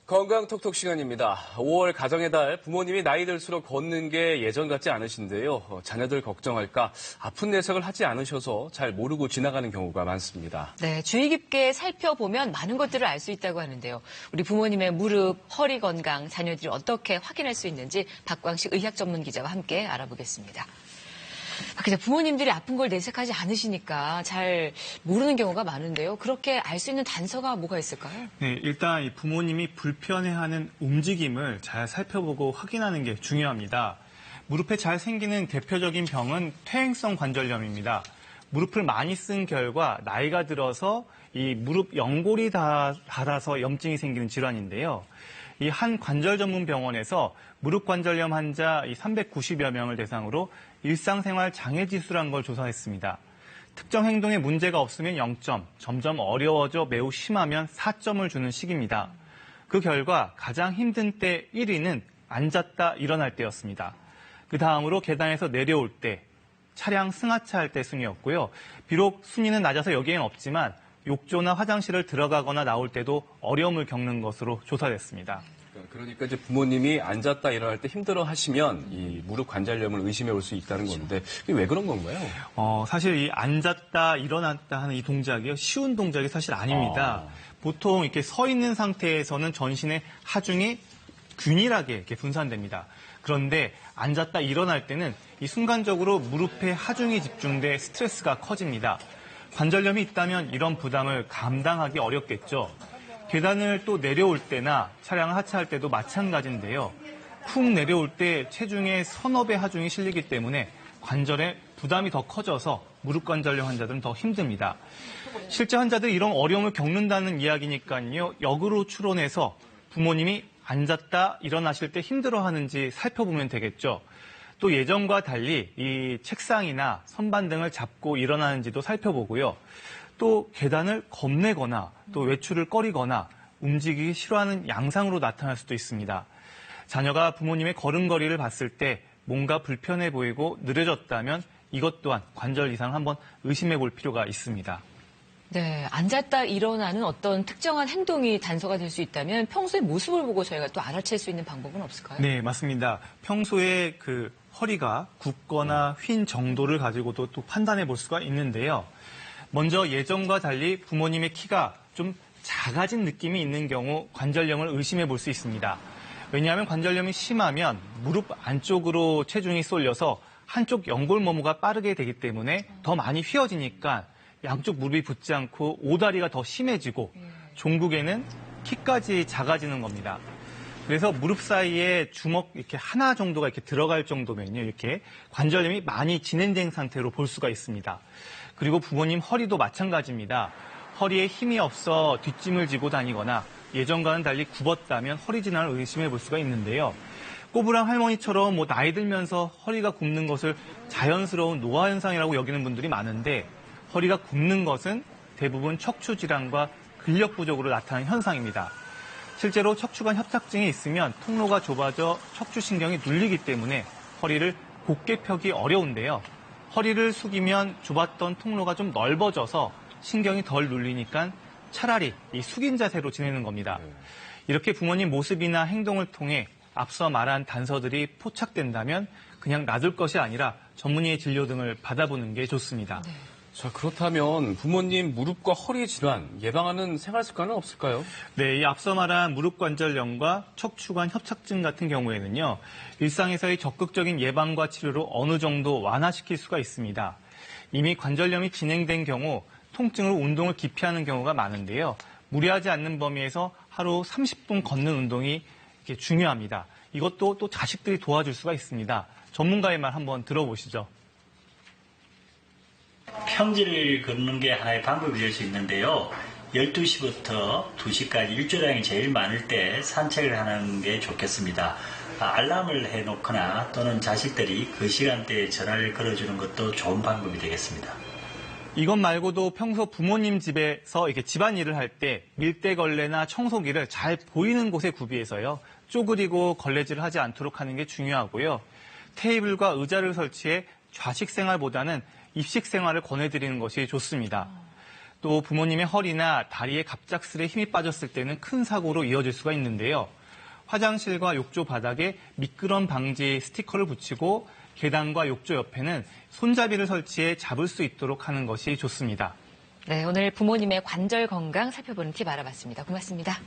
건강 톡톡 시간입니다. 5월 가정의 달, 부모님이 나이 들수록 걷는 게 예전 같지 않으신데요. 자녀들 걱정할까 아픈 내색을 하지 않으셔서 잘 모르고 지나가는 경우가 많습니다. 네, 주의 깊게 살펴보면 많은 것들을 알 수 있다고 하는데요. 우리 부모님의 무릎, 허리 건강, 자녀들이 어떻게 확인할 수 있는지 박광식 의학 전문 기자와 함께 알아보겠습니다. 근데 부모님들이 아픈 걸 내색하지 않으시니까 잘 모르는 경우가 많은데요. 그렇게 알 수 있는 단서가 뭐가 있을까요? 네, 일단 이 부모님이 불편해하는 움직임을 잘 살펴보고 확인하는 게 중요합니다. 무릎에 잘 생기는 대표적인 병은 퇴행성 관절염입니다. 무릎을 많이 쓴 결과 나이가 들어서 이 무릎 연골이 닳아서 염증이 생기는 질환인데요. 이 한 관절 전문 병원에서 무릎 관절염 환자 390여 명을 대상으로 일상생활 장애 지수라는 걸 조사했습니다. 특정 행동에 문제가 없으면 0점, 점점 어려워져 매우 심하면 4점을 주는 식입니다. 그 결과 가장 힘든 때 1위는 앉았다 일어날 때였습니다. 그 다음으로 계단에서 내려올 때, 차량 승하차할 때 순이었고요. 비록 순위는 낮아서 여기엔 없지만 욕조나 화장실을 들어가거나 나올 때도 어려움을 겪는 것으로 조사됐습니다. 그러니까 이제 부모님이 앉았다 일어날 때 힘들어 하시면 이 무릎 관절염을 의심해 올 수 있다는 건데 이게 왜 그런 건가요? 사실 이 앉았다 일어났다 하는 이 동작이요. 쉬운 동작이 사실 아닙니다. 보통 이렇게 서 있는 상태에서는 전신의 하중이 균일하게 이렇게 분산됩니다. 그런데 앉았다 일어날 때는 이 순간적으로 무릎에 하중이 집중돼 스트레스가 커집니다. 관절염이 있다면 이런 부담을 감당하기 어렵겠죠. 계단을 또 내려올 때나 차량을 하차할 때도 마찬가지인데요. 푹 내려올 때 체중에 서너 배 하중이 실리기 때문에 관절에 부담이 더 커져서 무릎 관절염 환자들은 더 힘듭니다. 실제 환자들이 이런 어려움을 겪는다는 이야기니까요. 역으로 추론해서 부모님이 앉았다 일어나실 때 힘들어하는지 살펴보면 되겠죠. 또 예전과 달리 이 책상이나 선반 등을 잡고 일어나는지도 살펴보고요. 또 계단을 겁내거나 또 외출을 꺼리거나 움직이기 싫어하는 양상으로 나타날 수도 있습니다. 자녀가 부모님의 걸음걸이를 봤을 때 뭔가 불편해 보이고 느려졌다면 이것 또한 관절 이상 한번 의심해 볼 필요가 있습니다. 네, 앉았다 일어나는 어떤 특정한 행동이 단서가 될 수 있다면 평소의 모습을 보고 저희가 또 알아챌 수 있는 방법은 없을까요? 네, 맞습니다. 평소에 그 허리가 굽거나 휜 정도를 가지고도 또 판단해 볼 수가 있는데요. 먼저 예전과 달리 부모님의 키가 좀 작아진 느낌이 있는 경우 관절염을 의심해 볼 수 있습니다. 왜냐하면 관절염이 심하면 무릎 안쪽으로 체중이 쏠려서 한쪽 연골모모가 빠르게 되기 때문에 더 많이 휘어지니까 양쪽 무릎이 붙지 않고 오다리가 더 심해지고 종국에는 키까지 작아지는 겁니다. 그래서 무릎 사이에 주먹 이렇게 하나 정도가 이렇게 들어갈 정도면요. 이렇게 관절염이 많이 진행된 상태로 볼 수가 있습니다. 그리고 부모님 허리도 마찬가지입니다. 허리에 힘이 없어 뒷짐을 지고 다니거나 예전과는 달리 굽었다면 허리 질환을 의심해 볼 수가 있는데요. 꼬부랑 할머니처럼 나이 들면서 허리가 굽는 것을 자연스러운 노화 현상이라고 여기는 분들이 많은데 허리가 굽는 것은 대부분 척추 질환과 근력 부족으로 나타나는 현상입니다. 실제로 척추관 협착증이 있으면 통로가 좁아져 척추신경이 눌리기 때문에 허리를 곧게 펴기 어려운데요. 허리를 숙이면 좁았던 통로가 좀 넓어져서 신경이 덜 눌리니까 차라리 이 숙인 자세로 지내는 겁니다. 이렇게 부모님 모습이나 행동을 통해 앞서 말한 단서들이 포착된다면 그냥 놔둘 것이 아니라 전문의의 진료 등을 받아보는 게 좋습니다. 네. 자, 그렇다면 부모님 무릎과 허리 질환 예방하는 생활 습관은 없을까요? 네, 이 앞서 말한 무릎 관절염과 척추관 협착증 같은 경우에는요. 일상에서의 적극적인 예방과 치료로 어느 정도 완화시킬 수가 있습니다. 이미 관절염이 진행된 경우 통증으로 운동을 기피하는 경우가 많은데요. 무리하지 않는 범위에서 하루 30분 걷는 운동이 중요합니다. 이것도 또 자식들이 도와줄 수가 있습니다. 전문가의 말 한번 들어보시죠. 평지를 걷는 게 하나의 방법이 될 수 있는데요. 12시부터 2시까지 일조량이 제일 많을 때 산책을 하는 게 좋겠습니다. 알람을 해놓거나 또는 자식들이 그 시간대에 전화를 걸어주는 것도 좋은 방법이 되겠습니다. 이것 말고도 평소 부모님 집에서 이렇게 집안일을 할 때 밀대걸레나 청소기를 잘 보이는 곳에 구비해서요. 쪼그리고 걸레질을 하지 않도록 하는 게 중요하고요. 테이블과 의자를 설치해 좌식 생활보다는 입식 생활을 권해드리는 것이 좋습니다. 또 부모님의 허리나 다리에 갑작스레 힘이 빠졌을 때는 큰 사고로 이어질 수가 있는데요. 화장실과 욕조 바닥에 미끄럼 방지 스티커를 붙이고 계단과 욕조 옆에는 손잡이를 설치해 잡을 수 있도록 하는 것이 좋습니다. 네, 오늘 부모님의 관절 건강 살펴보는 팁 알아봤습니다. 고맙습니다.